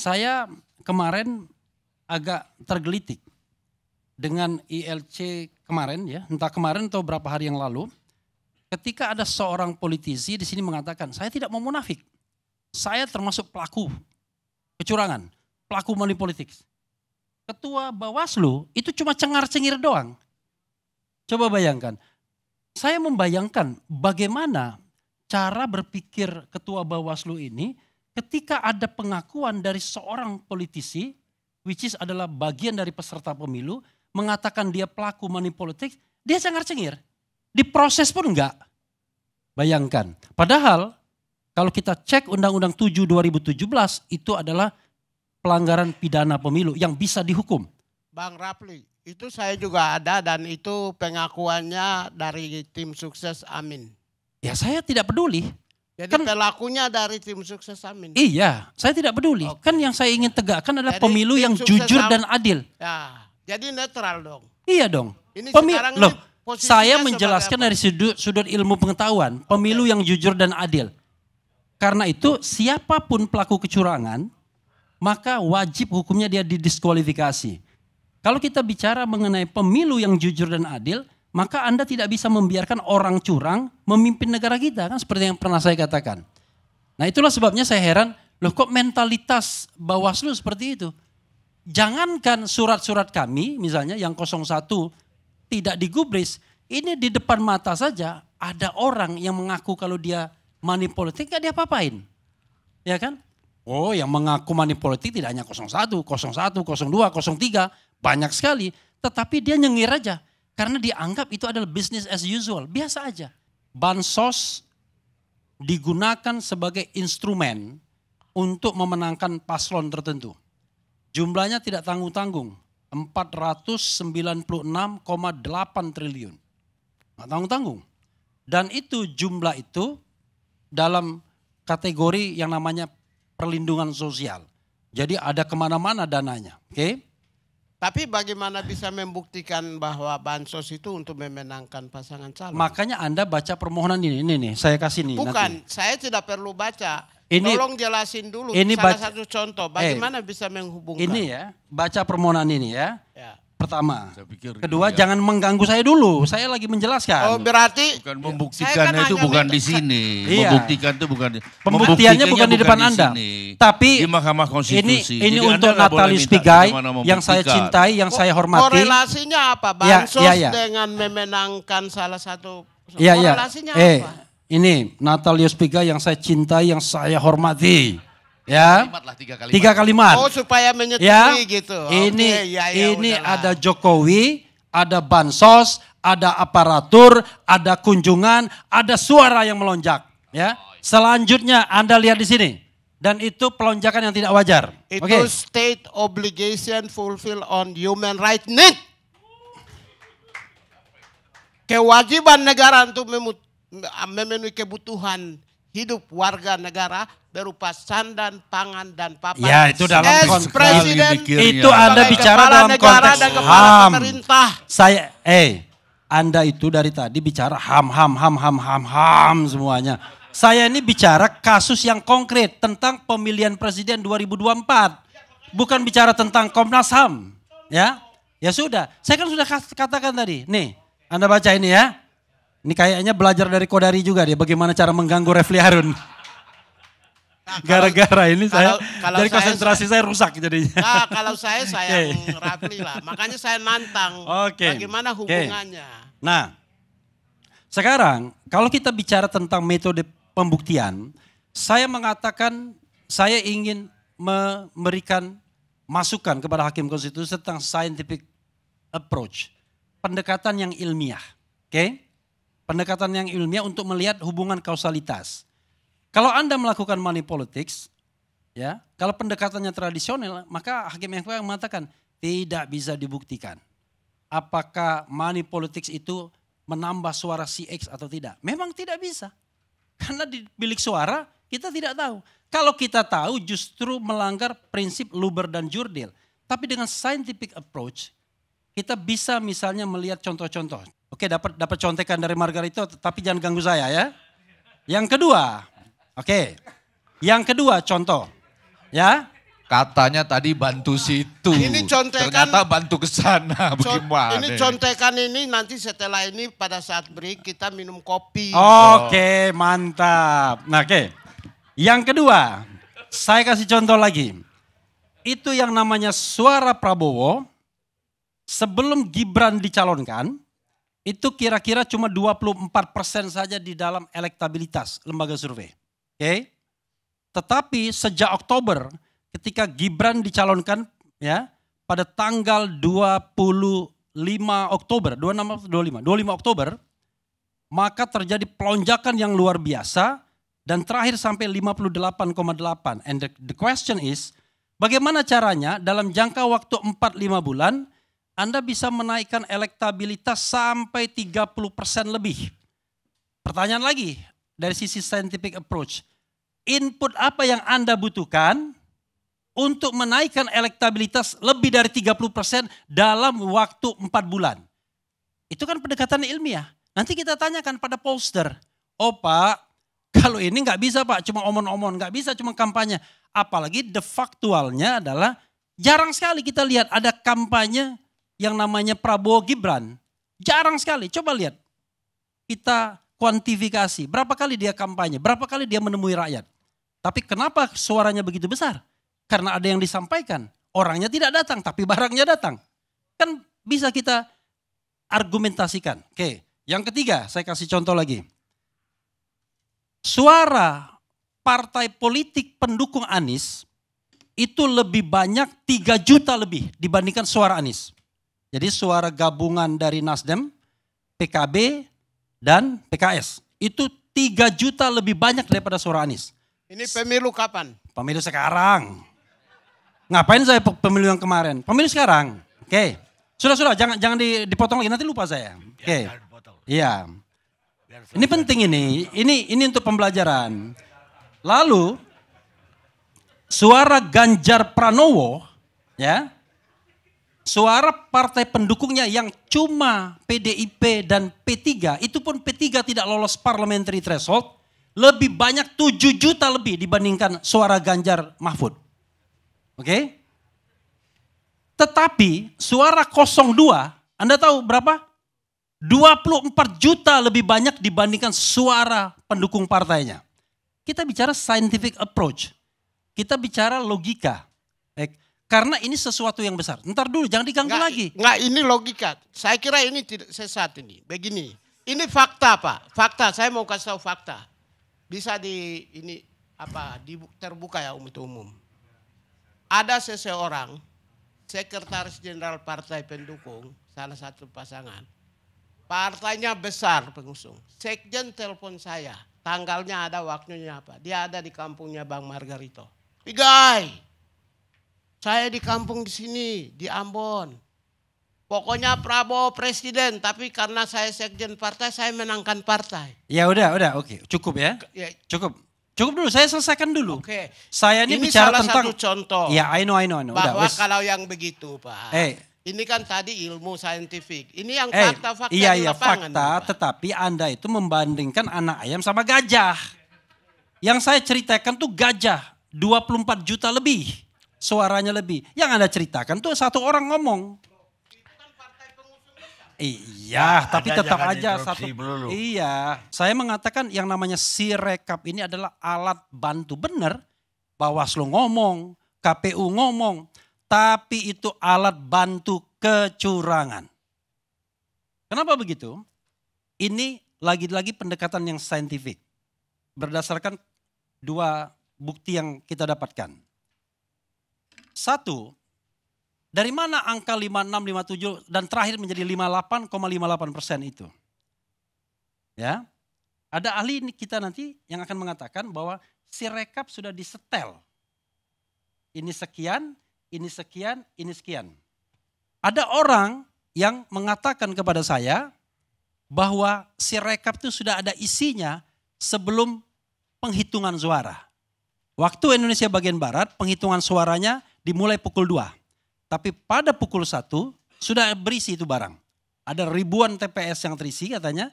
Saya kemarin agak tergelitik dengan ILC kemarin ya, entah kemarin atau berapa hari yang lalu, ketika ada seorang politisi di sini mengatakan, saya tidak mau munafik, saya termasuk pelaku kecurangan, pelaku money politics. Ketua Bawaslu itu cuma cengar-cengir doang. Coba bayangkan, saya membayangkan bagaimana cara berpikir Ketua Bawaslu ini ketika ada pengakuan dari seorang politisi, which is adalah bagian dari peserta pemilu, mengatakan dia pelaku money politics, dia cengar-cengir. Diproses pun enggak. Bayangkan. Padahal kalau kita cek Undang-Undang 7 2017 itu adalah pelanggaran pidana pemilu yang bisa dihukum. Bang Rapli, itu saya juga ada dan itu pengakuannya dari tim sukses Amin. Ya saya tidak peduli. Jadi Kan- pelakunya dari tim sukses Amin. Iya, saya tidak peduli. Oke. Kan yang saya ingin tegakkan adalah Jadi pemilu tim yang sukses jujur Am- dan adil. Ya, jadi netral dong. Iya dong. Ini Pemilu, sekarang loh, ini posisinya saya sebagai menjelaskan apa? dari sudut ilmu pengetahuan, pemilu yang jujur dan adil. Karena itu siapapun pelaku kecurangan, maka wajib hukumnya dia didiskualifikasi. Kalau kita bicara mengenai pemilu yang jujur dan adil, maka Anda tidak bisa membiarkan orang curang memimpin negara kita, kan seperti yang pernah saya katakan. Nah itulah sebabnya saya heran, loh kok mentalitas Bawaslu seperti itu? Jangankan surat-surat kami, misalnya yang 01 tidak digubris, ini di depan mata saja ada orang yang mengaku kalau dia money politik gak diapa-apain. Ya kan? Oh yang mengaku money politik tidak hanya 01, 02, 03, banyak sekali. Tetapi dia nyengir aja. Karena dianggap itu adalah business as usual, biasa aja. Bansos digunakan sebagai instrumen untuk memenangkan paslon tertentu. Jumlahnya tidak tanggung-tanggung, 496,8 triliun. Nggak tanggung-tanggung. Dan itu jumlah itu dalam kategori yang namanya perlindungan sosial. Jadi ada kemana-mana dananya. Oke? Tapi bagaimana bisa membuktikan bahwa bansos itu untuk memenangkan pasangan calon? Makanya Anda baca permohonan ini nih, saya kasih nih. Bukan, nanti. saya tidak perlu baca. Ini- Tolong jelasin dulu ini salah baca- satu contoh. Bagaimana bisa menghubungkan? Ini ya, baca permohonan ini ya. Ya. Pertama. Saya pikir Kedua, iya. jangan mengganggu saya dulu. Saya lagi menjelaskan. Oh berarti Bukan Saya membuktikan kan itu hanya bukan minta- di sini. Iya. Membuktikan itu bukan di Pembuktiannya bukan di depan Anda. sini. Tapi di Mahkamah Konstitusi. ini Jadi untuk Anda nggak boleh Natalius minta Pigai bagaimana yang saya membuktikan. cintai, yang saya hormati. korelasinya apa? Ya, Bansos ya, ya. dengan memenangkan salah satu. Iya, iya. Korelasinya apa? Ini Natalius Pigai yang saya cintai, yang saya hormati. Ya. Kalimat lah, 3 kalimat. 3 kalimat. Oh supaya menyetujui Ya. gitu. Ini Oke, ya, ya, ini udahlah. ada Jokowi, ada bansos, ada aparatur, ada kunjungan, ada suara yang melonjak. Ya. Selanjutnya Anda lihat di sini. Dan itu pelonjakan yang tidak wajar. Itu Oke. state obligation fulfill on human right need. Kewajiban negara untuk memenuhi kebutuhan hidup warga negara berupa sandan, pangan, dan papan. Ya, itu dalam As konteks- Presiden, Mikirnya. Itu Anda sebagai bicara kepala dalam negara konteks dan kepala HAM. pemerintah. Anda itu dari tadi bicara HAM semuanya. Saya ini bicara kasus yang konkret tentang pemilihan presiden 2024. Bukan bicara tentang Komnas HAM. Ya, ya sudah. Saya kan sudah katakan tadi. Nih, Anda baca ini ya. Ini kayaknya belajar dari Kodari juga dia. Bagaimana cara mengganggu Refli Harun. Gara-gara ini kalau dari saya- konsentrasi saya rusak jadinya. Nah, kalau saya sayang Rapli lah. Makanya saya nantang. Oke. Bagaimana Oke. hubungannya? Nah, sekarang kalau kita bicara tentang metode pembuktian, saya mengatakan saya ingin memberikan masukan kepada Hakim Konstitusi tentang scientific approach, pendekatan yang ilmiah, oke? Pendekatan yang ilmiah untuk melihat hubungan kausalitas. Kalau Anda melakukan money politics, ya, kalau pendekatannya tradisional, maka Hakim MK mengatakan tidak bisa dibuktikan. Apakah money politics itu menambah suara si X atau tidak? Memang tidak bisa. Karena di bilik suara kita tidak tahu. Kalau kita tahu justru melanggar prinsip Luber dan Jurdil. Tapi dengan scientific approach kita bisa misalnya melihat contoh-contoh. Oke, dapat contekan dari Margarito, tapi jangan ganggu saya ya. Yang kedua, oke. Yang kedua contoh. Ya. Katanya tadi bantu situ. Ini contekan. Ternyata bantu ke sana. Bagaimana? Ini contekan ini nanti setelah ini pada saat break kita minum kopi. Oke, mantap. Nah, oke. Yang kedua, saya kasih contoh lagi. Itu yang namanya suara Prabowo sebelum Gibran dicalonkan, itu kira-kira cuma 24% saja di dalam elektabilitas lembaga survei. Oke. Tetapi sejak Oktober ketika Gibran dicalonkan ya pada tanggal 25 Oktober, 25 Oktober, maka terjadi pelonjakan yang luar biasa dan terakhir sampai 58,8. And the question is, bagaimana caranya dalam jangka waktu 4-5 bulan Anda bisa menaikkan elektabilitas sampai 30% lebih? Pertanyaan lagi dari sisi scientific approach. Input apa yang Anda butuhkan untuk menaikkan elektabilitas lebih dari 30% dalam waktu 4 bulan? Itu kan pendekatan ilmiah. Nanti kita tanyakan pada pollster. Oh Pak, kalau ini nggak bisa Pak, cuma omong-omong, nggak bisa cuma kampanye. Apalagi de factualnya adalah jarang sekali kita lihat ada kampanye yang namanya Prabowo Gibran. Jarang sekali, coba lihat. Kita kuantifikasi, berapa kali dia kampanye, berapa kali dia menemui rakyat. Tapi kenapa suaranya begitu besar? Karena ada yang disampaikan. Orangnya tidak datang, tapi barangnya datang. Kan bisa kita argumentasikan. Oke, yang ketiga saya kasih contoh lagi. Suara partai politik pendukung Anies itu lebih banyak 3 juta lebih dibandingkan suara Anies. Jadi suara gabungan dari Nasdem, PKB, dan PKS. Itu 3 juta lebih banyak daripada suara Anies. Ini pemilu kapan? Pemilu sekarang. Ngapain saya pemilu yang kemarin? Pemilu sekarang. Oke. Sudah, jangan dipotong lagi, nanti lupa saya. Oke. Iya. Ini penting ini. Ini untuk pembelajaran. Lalu suara Ganjar Pranowo, ya. Suara partai pendukungnya yang cuma PDIP dan P3, itu pun P3 tidak lolos parliamentary threshold. Lebih banyak 7 juta lebih dibandingkan suara Ganjar Mahfud. Oke? Tetapi suara 02, Anda tahu berapa? 24 juta lebih banyak dibandingkan suara pendukung partainya. Kita bicara scientific approach. Kita bicara logika. Karena ini sesuatu yang besar. Ntar dulu, jangan diganggu lagi. Enggak, ini logika. Saya kira ini tidak sesat ini. Begini, ini fakta Pak. Fakta, saya mau kasih tahu fakta. Bisa terbuka ya untuk umum. Ada seseorang, sekretaris jenderal partai pendukung, salah satu pasangan. Partainya besar pengusung. Sekjen telepon saya, tanggalnya ada, waktunya apa. Dia ada di kampungnya Bang Margarito. Pigai, saya di kampung di sini, di Ambon. Pokoknya Prabowo presiden, tapi karena saya sekjen partai, saya menangkan partai. Ya udah, oke. Cukup ya. Cukup dulu, saya selesaikan dulu. Oke. Saya ini bicara tentang. Satu contoh. Ya, I know. Bahwa kalau yang begitu Pak. Ini kan tadi ilmu saintifik. Ini yang fakta-fakta di lapangan. Iya, fakta, tetapi Anda itu membandingkan anak ayam sama gajah. Yang saya ceritakan tuh gajah, 24 juta lebih. Suaranya lebih. Yang Anda ceritakan tuh satu orang ngomong. Iya, tapi tetap aja satu. Melulu. Iya, saya mengatakan yang namanya Sirekap ini adalah alat bantu. Benar, Bawaslu ngomong, KPU ngomong, tapi itu alat bantu kecurangan. Kenapa begitu? Ini lagi-lagi pendekatan yang saintifik. Berdasarkan 2 bukti yang kita dapatkan. 1, dari mana angka 56, 57 dan terakhir menjadi 58,58% itu? Ya, ada ahli kita nanti yang akan mengatakan bahwa Sirekap sudah disetel. Ini sekian, ini sekian, ini sekian. Ada orang yang mengatakan kepada saya bahwa Sirekap itu sudah ada isinya sebelum penghitungan suara. Waktu Indonesia bagian Barat, penghitungan suaranya dimulai pukul 2. Tapi pada pukul 1 sudah berisi itu barang. Ada ribuan TPS yang terisi katanya.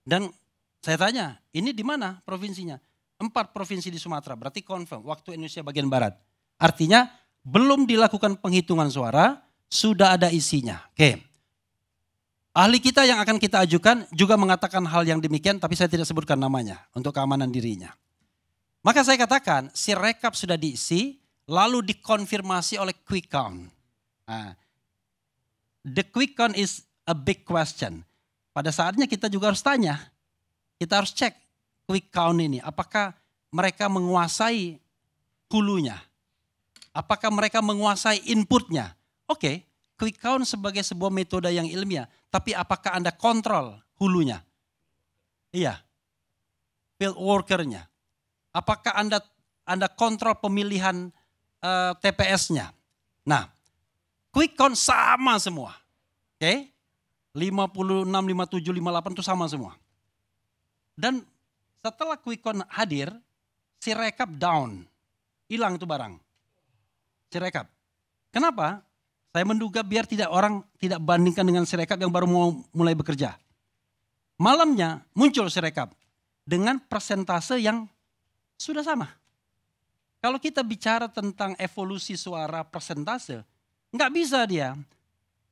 Dan saya tanya, ini di mana provinsinya? 4 provinsi di Sumatera, berarti confirm waktu Indonesia bagian Barat. Artinya belum dilakukan penghitungan suara, sudah ada isinya. Oke. Ahli kita yang akan kita ajukan juga mengatakan hal yang demikian, tapi saya tidak sebutkan namanya untuk keamanan dirinya. Maka saya katakan, si rekap sudah diisi, lalu dikonfirmasi oleh quick count. Nah, the quick count is a big question. Pada saatnya kita juga harus tanya, kita harus cek quick count ini, apakah mereka menguasai hulunya, apakah mereka menguasai inputnya. Oke, quick count sebagai sebuah metode yang ilmiah, tapi apakah Anda kontrol hulunya? Iya, field workernya. Apakah Anda kontrol pemilihan TPS-nya? Nah, quick count sama semua. Oke, 56, 57, 58 itu sama semua. Dan setelah quick count hadir, si rekap down. Hilang itu barang. Si rekap. Kenapa? Saya menduga biar orang tidak bandingkan dengan si rekap yang baru mau mulai bekerja. Malamnya muncul si rekap dengan persentase yang sudah sama. Kalau kita bicara tentang evolusi suara persentase, nggak bisa dia.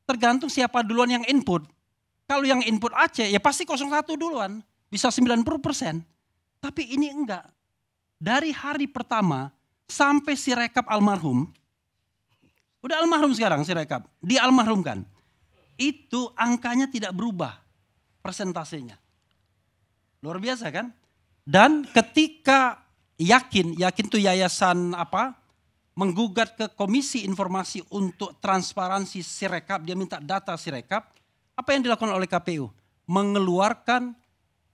Tergantung siapa duluan yang input. Kalau yang input Aceh ya pasti 01 duluan. Bisa 90%. Tapi ini enggak. Dari hari pertama sampai si rekap almarhum. Udah almarhum sekarang si rekap. Dialmarhumkan. Itu angkanya tidak berubah persentasenya. Luar biasa kan? Dan ketika yakin tuh yayasan menggugat ke Komisi Informasi untuk transparansi Sirekap, dia minta data Sirekap, apa yang dilakukan oleh KPU? Mengeluarkan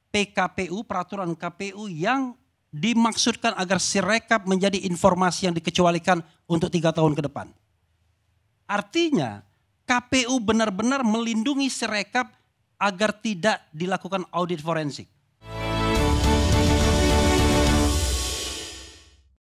PKPU, peraturan KPU yang dimaksudkan agar Sirekap menjadi informasi yang dikecualikan untuk 3 tahun ke depan. Artinya KPU benar-benar melindungi Sirekap agar tidak dilakukan audit forensik.